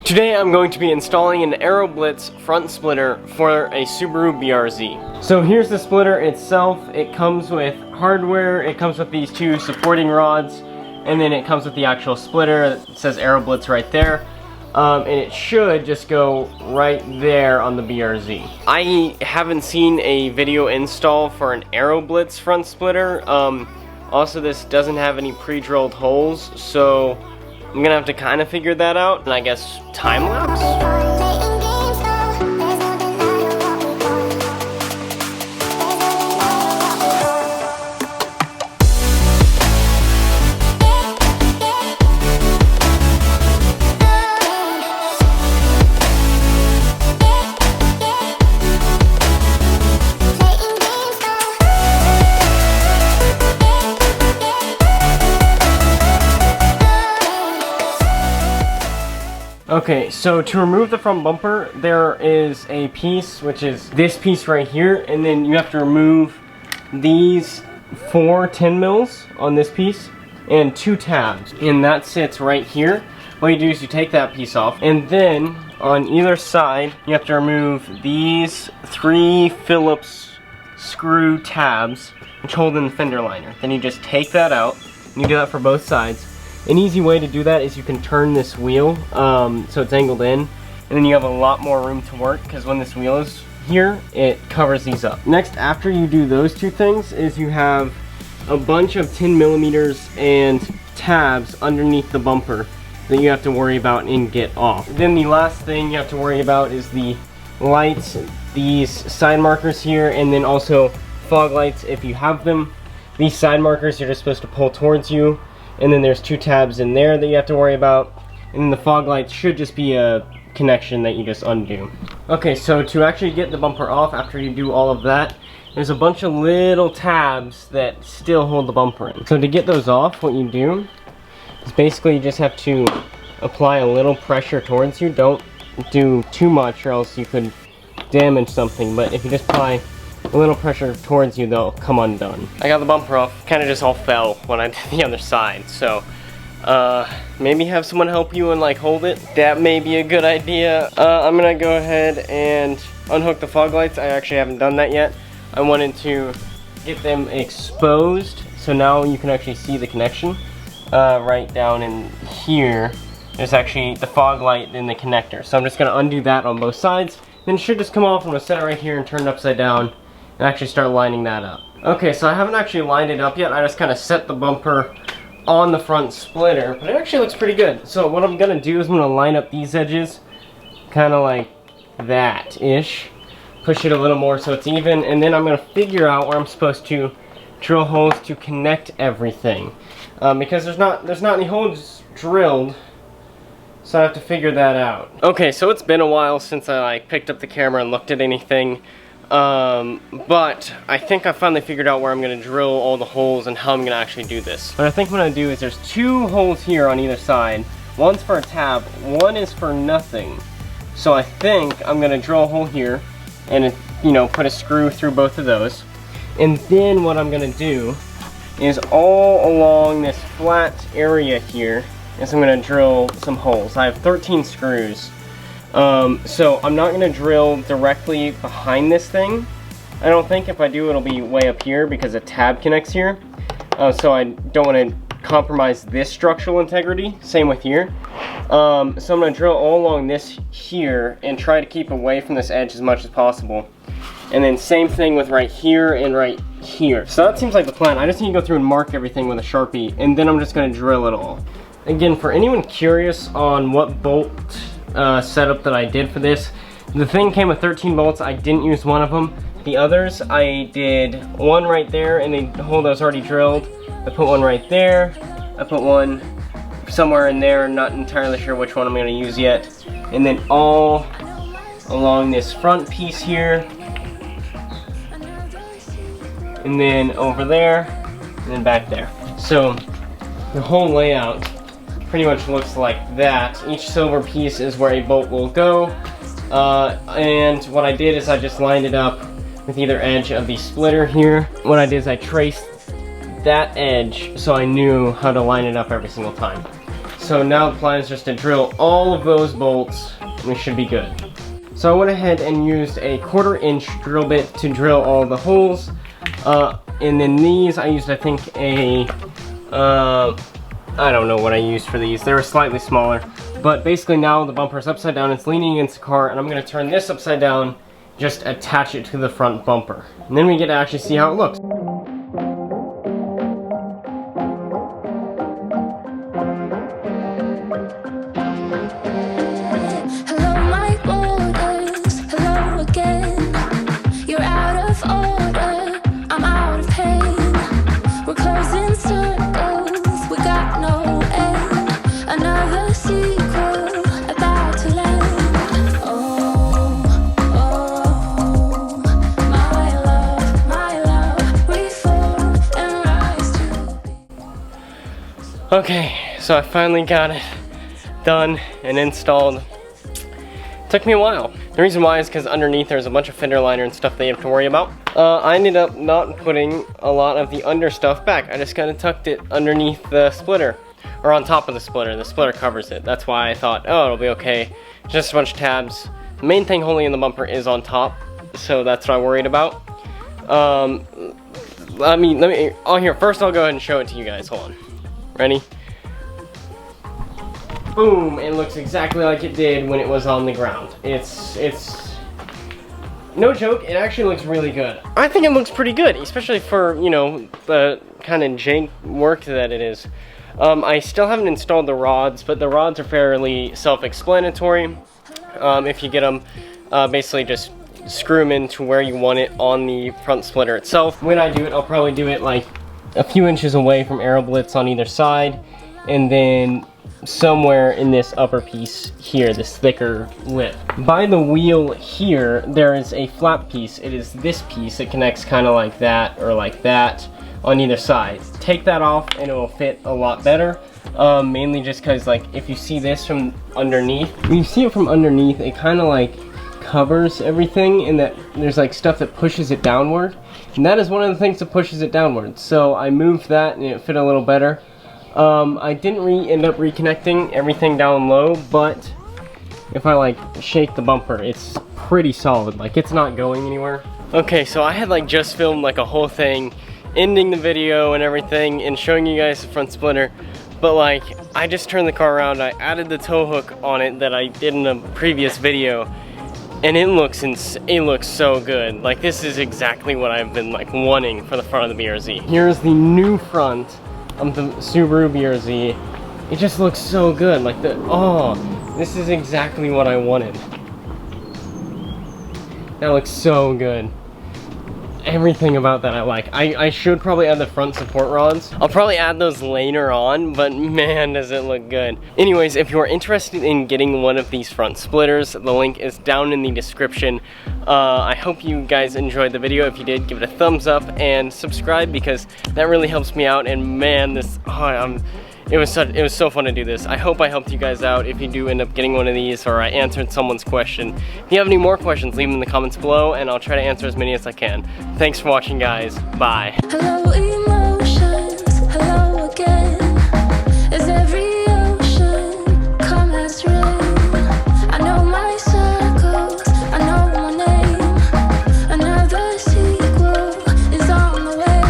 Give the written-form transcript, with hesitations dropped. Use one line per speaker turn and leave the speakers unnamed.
Today I'm going to be installing an AeroBlitz Front Splitter for a Subaru BRZ. So here's the splitter itself. It comes with hardware, it comes with these two supporting rods, and then it comes with the actual splitter. It says AeroBlitz right there. And it should just go right there on the BRZ. I haven't seen a video install for an AeroBlitz Front Splitter. Also, this doesn't have any pre-drilled holes, so I'm gonna have to kind of figure that out, and I guess time-lapse? Okay, so to remove the front bumper, there is a piece, which is this piece right here, and then you have to remove these 4 10 mils on this piece and 2 tabs, and that sits right here. What you do is you take that piece off, and then on either side you have to remove these 3 Phillips screw tabs which hold in the fender liner. Then you just take that out, and you do that for both sides. An easy way to do that is you can turn this wheel so it's angled in, and then you have a lot more room to work, because when this wheel is here, it covers these up. Next, after you do those 2 things, is you have a bunch of 10 millimeters and tabs underneath the bumper that you have to worry about and get off. Then the last thing you have to worry about is the lights, these side markers here, and then also fog lights if you have them. These side markers you're just supposed to pull towards you. And then there's 2 tabs in there that you have to worry about. And then the fog lights should just be a connection that you just undo. Okay, so to actually get the bumper off after you do all of that, there's a bunch of little tabs that still hold the bumper in. So to get those off, what you do is basically you just have to apply a little pressure towards you. Don't do too much or else you could damage something, but if you just apply a little pressure towards you, they'll come undone. I got the bumper off, kind of just all fell when I did the other side, so maybe have someone help you and like hold it. That may be a good idea. I'm gonna go ahead and unhook the fog lights. I actually haven't done that yet. I wanted to get them exposed, so now you can actually see the connection. Right down in here, there's actually the fog light and the connector. So I'm just gonna undo that on both sides. Then it should just come off. I'm gonna set it right here and turn it upside down and actually start lining that up. Okay, so I haven't actually lined it up yet. I just kind of set the bumper on the front splitter, but it actually looks pretty good. So what I'm gonna do is I'm gonna line up these edges kind of like that-ish. Push it a little more so it's even, and then I'm gonna figure out where I'm supposed to drill holes to connect everything. Because there's not any holes drilled, so I have to figure that out. Okay, so it's been a while since I like picked up the camera and looked at anything. But I think I finally figured out where I'm gonna drill all the holes and how I'm gonna actually do this. What I think I'm gonna do is there's 2 holes here on either side. One's for a tab, one is for nothing. So I think I'm gonna drill a hole here and, you know, put a screw through both of those. And then what I'm gonna do is all along this flat area here is I'm gonna drill some holes. I have 13 screws. So I'm not gonna drill directly behind this thing. I don't think. If I do, it'll be way up here because a tab connects here. So I don't want to compromise this structural integrity. Same with here. So I'm gonna drill all along this here and try to keep away from this edge as much as possible. And then same thing with right here and right here. So that seems like the plan. I just need to go through and mark everything with a Sharpie, and then I'm just gonna drill it all. Again, for anyone curious on what bolt setup that I did for this, the thing came with 13 bolts. I didn't use one of them. The others, I did one right there, and the hole that was already drilled. I put one right there. I put one somewhere in there. I'm not entirely sure which one I'm going to use yet. And then all along this front piece here, and then over there, and then back there. So the whole layout pretty much looks like that. Each silver piece is where a bolt will go, and what I did is I just lined it up with either edge of the splitter here. What I did is I traced that edge so I knew how to line it up every single time. So now the plan is just to drill all of those bolts, and we should be good. So I went ahead and used a 1/4-inch drill bit to drill all the holes. And then these, I used, I think, I don't know what I used for these. They were slightly smaller. But basically now the bumper is upside down, it's leaning against the car, and I'm going to turn this upside down, just attach it to the front bumper. And then we get to actually see how it looks. Okay, so I finally got it done and installed. Took me a while. The reason why is because underneath there's a bunch of fender liner and stuff that you have to worry about. I ended up not putting a lot of the under stuff back. I just kind of tucked it underneath the splitter, or on top of the splitter. The splitter covers it. That's why I thought, oh, it'll be okay. Just a bunch of tabs. The main thing holding in the bumper is on top, so that's what I worried about. First I'll go ahead and show it to you guys. Hold on. Ready? Boom! It looks exactly like it did when it was on the ground. It's no joke, it actually looks really good. I think it looks pretty good, especially for, you know, the kind of jank work that it is. I still haven't installed the rods, but the rods are fairly self-explanatory. If you get them, basically just screw them into where you want it on the front splitter itself. When I do it, I'll probably do it like a few inches away from AeroBlitz on either side, and then somewhere in this upper piece here, this thicker lip. By the wheel here, there is a flap piece. It is this piece. It connects kind of like that or like that on either side. Take that off and it will fit a lot better. Mainly just because, like, if you see this from underneath, when you see it from underneath, it kind of like covers everything, and that there's like stuff that pushes it downward, and that is one of the things that pushes it downward. So I moved that and it fit a little better. I didn't end up reconnecting everything down low, but if I like shake the bumper, it's pretty solid. Like, it's not going anywhere. Okay, so I had like just filmed like a whole thing, ending the video and everything and showing you guys the front splitter, but like I just turned the car around, I added the tow hook on it that I did in a previous video, and it looks so good. Like, this is exactly what I've been like wanting for the front of the BRZ. Here's the new front of the Subaru BRZ. It just looks so good. Like, this is exactly what I wanted. That looks so good. Everything about that I like. I should probably add the front support rods. I'll probably add those later on, but man, does it look good. Anyways, if you're interested in getting one of these front splitters, the link is down in the description. I hope you guys enjoyed the video. If you did, give it a thumbs up and subscribe, because that really helps me out. And man, it was so fun to do this. I hope I helped you guys out if you do end up getting one of these, or I answered someone's question. If you have any more questions, leave them in the comments below and I'll try to answer as many as I can. Thanks for watching, guys. Bye.